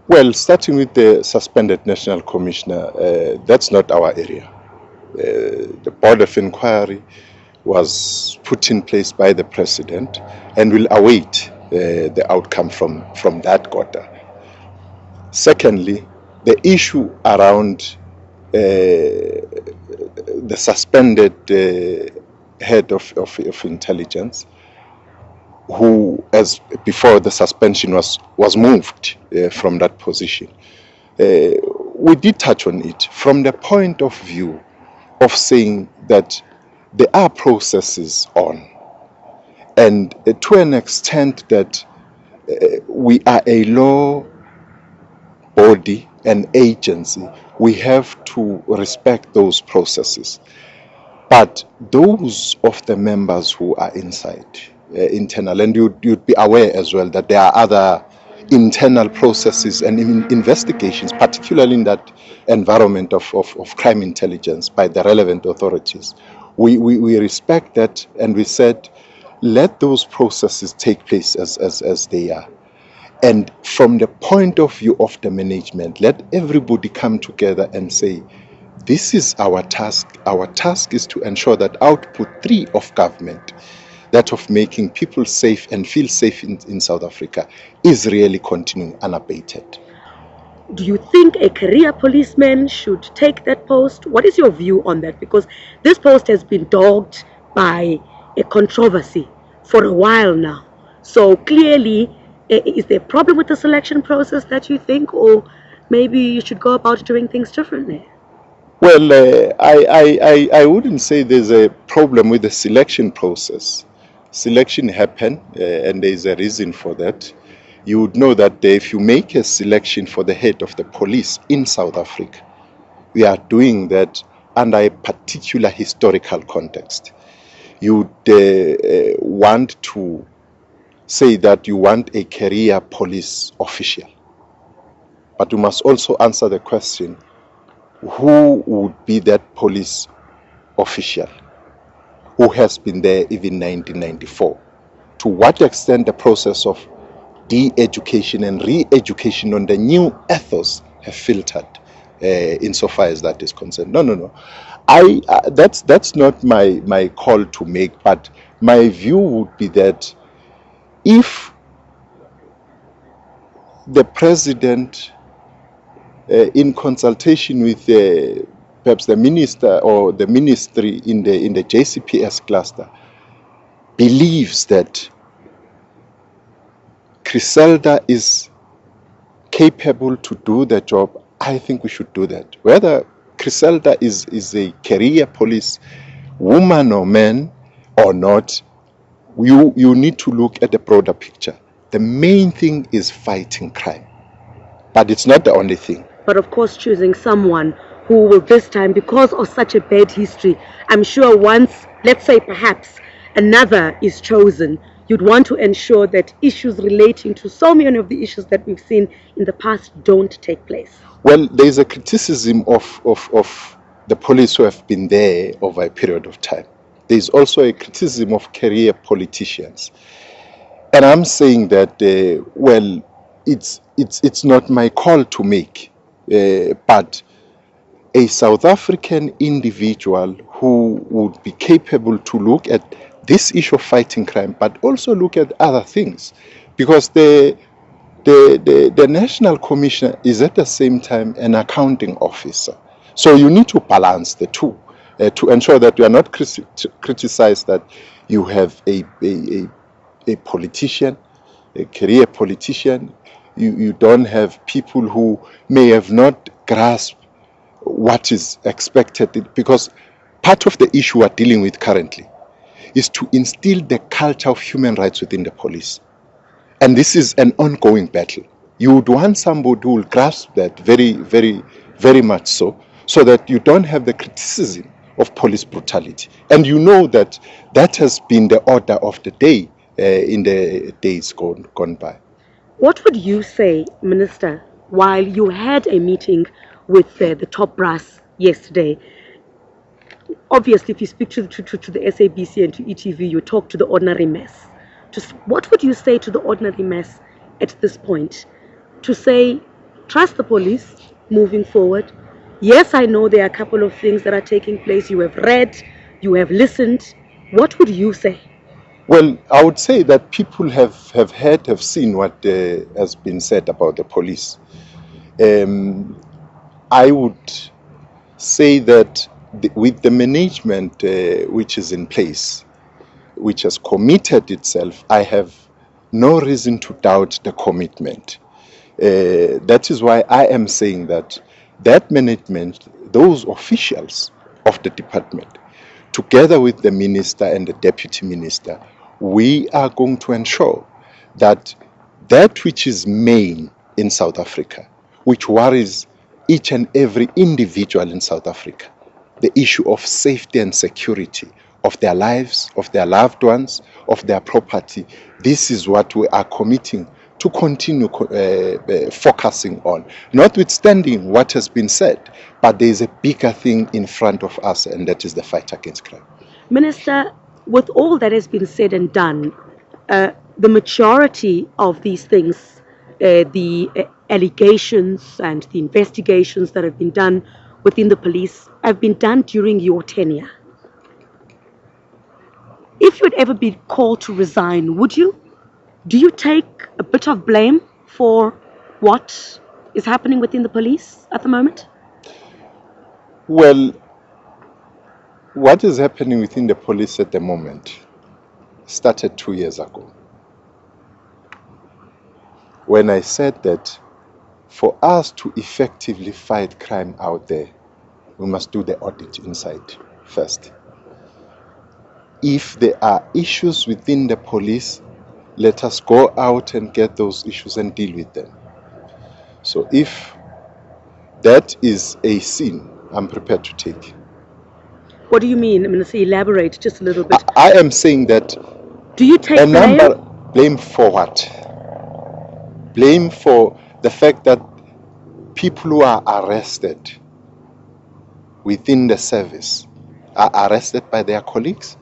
Well, starting with the suspended National Commissioner, that's not our area. The Board of Inquiry was put in place by the President and will await the outcome from that quarter. Secondly, the issue around the suspended head of intelligence, who, as before the suspension was moved from that position. We did touch on it from the point of view of saying that there are processes on, and to an extent that we are a law body and agency, we have to respect those processes. But those of the members who are inside, internal, and you'd be aware as well that there are other internal processes and investigations, particularly in that environment of crime intelligence by the relevant authorities. We respect that, and we said, let those processes take place as they are. And from the point of view of the management, let everybody come together and say, this is our task. Our task is to ensure that output 3 of government, that of making people safe and feel safe in South Africa, is really continuing unabated. Do you think a career policeman should take that post? What is your view on that? Because this post has been dogged by a controversy for a while now. So clearly, is there a problem with the selection process that you think, or maybe you should go about doing things differently? Well, I wouldn't say there's a problem with the selection process. Selection happened, and there's a reason for that. You would know that if you make a selection for the head of the police in South Africa, we are doing that under a particular historical context. You would want to say that you want a career police official. But you must also answer the question, who would be that police official who has been there even 1994? To what extent the process of de-education and re-education on the new ethos have filtered insofar as that is concerned? No. That's not my call to make, but my view would be that if the president, in consultation with perhaps the minister or the ministry in the JCPS cluster, believes that Griselda is capable to do the job, I think we should do that. Whether Griselda is a career police woman or man or not, you need to look at the broader picture. The main thing is fighting crime, but it's not the only thing. But of course, choosing someone who will this time, because of such a bad history, I'm sure once, let's say perhaps, another is chosen, you'd want to ensure that issues relating to so many of the issues that we've seen in the past don't take place. Well, there's a criticism of the police who have been there over a period of time. There's also a criticism of career politicians. And I'm saying that, well, it's not my call to make, but a South African individual who would be capable to look at this issue of fighting crime, but also look at other things, because the National Commissioner is at the same time an accounting officer. So you need to balance the two to ensure that you are not criticized that you have a politician, a career politician. You don't have people who may have not grasped what is expected, because part of the issue we're dealing with currently is to instill the culture of human rights within the police. And this is an ongoing battle. You would want somebody who will grasp that very much so that you don't have the criticism of police brutality. And you know that that has been the order of the day in the days gone by. What would you say, Minister, while you had a meeting with the top brass yesterday? Obviously, if you speak to the SABC and to ETV, you talk to the ordinary mess. Just what would you say to the ordinary mess at this point? To say, trust the police moving forward? Yes, I know there are a couple of things that are taking place. You have read, you have listened. What would you say? Well, I would say that people have heard, have seen what has been said about the police. I would say that with the management which is in place, which has committed itself, I have no reason to doubt the commitment. That is why I am saying that that management, those officials of the department, together with the minister and the deputy minister, we are going to ensure that that which is main in South Africa, which worries each and every individual in South Africa, the issue of safety and security of their lives, of their loved ones, of their property, this is what we are committing to continue focusing on. Notwithstanding what has been said, but there is a bigger thing in front of us, and that is the fight against crime. Minister, with all that has been said and done, the majority of these things, the allegations and the investigations that have been done within the police, have been done during your tenure. If you'd ever be called to resign, would you? Do you take a bit of blame for what is happening within the police at the moment? Well, what is happening within the police at the moment started 2 years ago, when I said that for us to effectively fight crime out there, we must do the audit inside first. If there are issues within the police, let us go out and get those issues and deal with them. So if that is a sin, I'm prepared to take. What do you mean? I'm going to say elaborate just a little bit. I am saying that. Do you take Blame for what? Blame for the fact that people who are arrested within the service are arrested by their colleagues.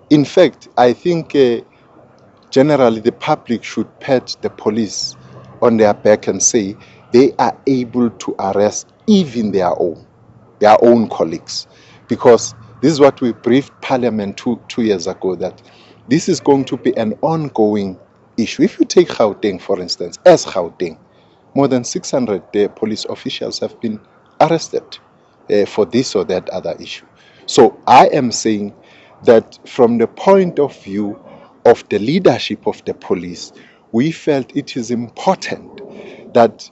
In fact, I think generally the public should pat the police on their back and say they are able to arrest even their own colleagues. Because this is what we briefed Parliament two years ago, that this is going to be an ongoing issue. If you take Gauteng, for instance, as Gauteng, more than 600 police officials have been arrested for this or that other issue. So I am saying that from the point of view of the leadership of the police, we felt it is important that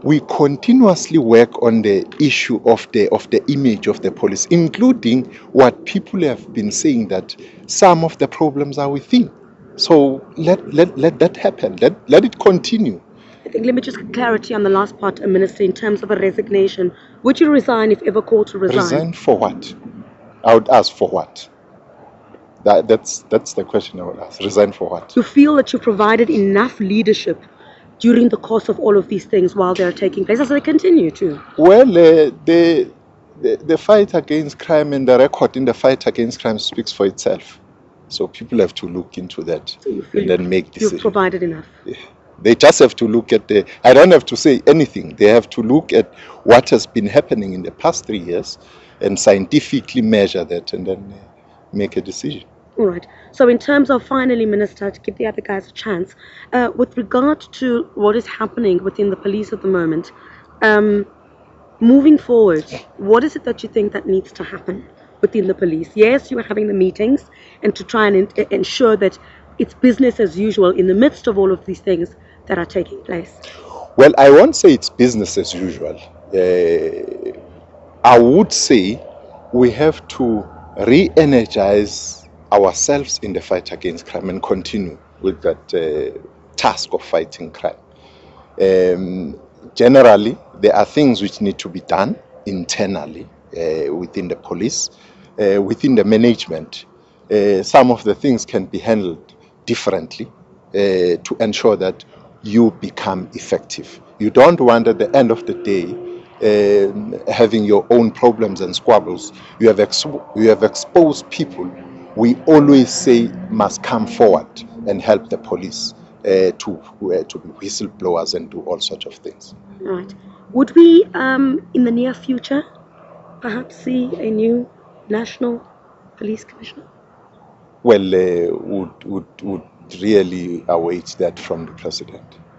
we continuously work on the issue of the image of the police, including what people have been saying, that some of the problems are within. So let that happen. Let it continue. I think, let me just get clarity on the last part, Minister, in terms of a resignation. Would you resign if ever called to resign? Resign for what? I would ask for what? That's the question I would ask. Resign for what? You feel that you provided enough leadership during the course of all of these things while they are taking place, as they continue to? Well, the fight against crime and the record in the fight against crime speaks for itself. So people have to look into that and then make decisions. You've provided enough. Yeah. They just have to look at I don't have to say anything. They have to look at what has been happening in the past 3 years and scientifically measure that and then make a decision. All right. So in terms of, finally, Minister, to give the other guys a chance, with regard to what is happening within the police at the moment, moving forward, what is it that you think that needs to happen within the police? Yes, you are having the meetings and to try and ensure that it's business as usual in the midst of all of these things that are taking place. Well, I won't say it's business as usual. I would say we have to re-energize ourselves in the fight against crime and continue with that task of fighting crime. Generally, there are things which need to be done internally within the police, within the management. Some of the things can be handled differently to ensure that you become effective. You don't want at the end of the day having your own problems and squabbles. You have exposed people we always say must come forward and help the police. to be whistleblowers and do all sorts of things. Right. Would we, in the near future, perhaps see a new national police commissioner? Well, would really await that from the president.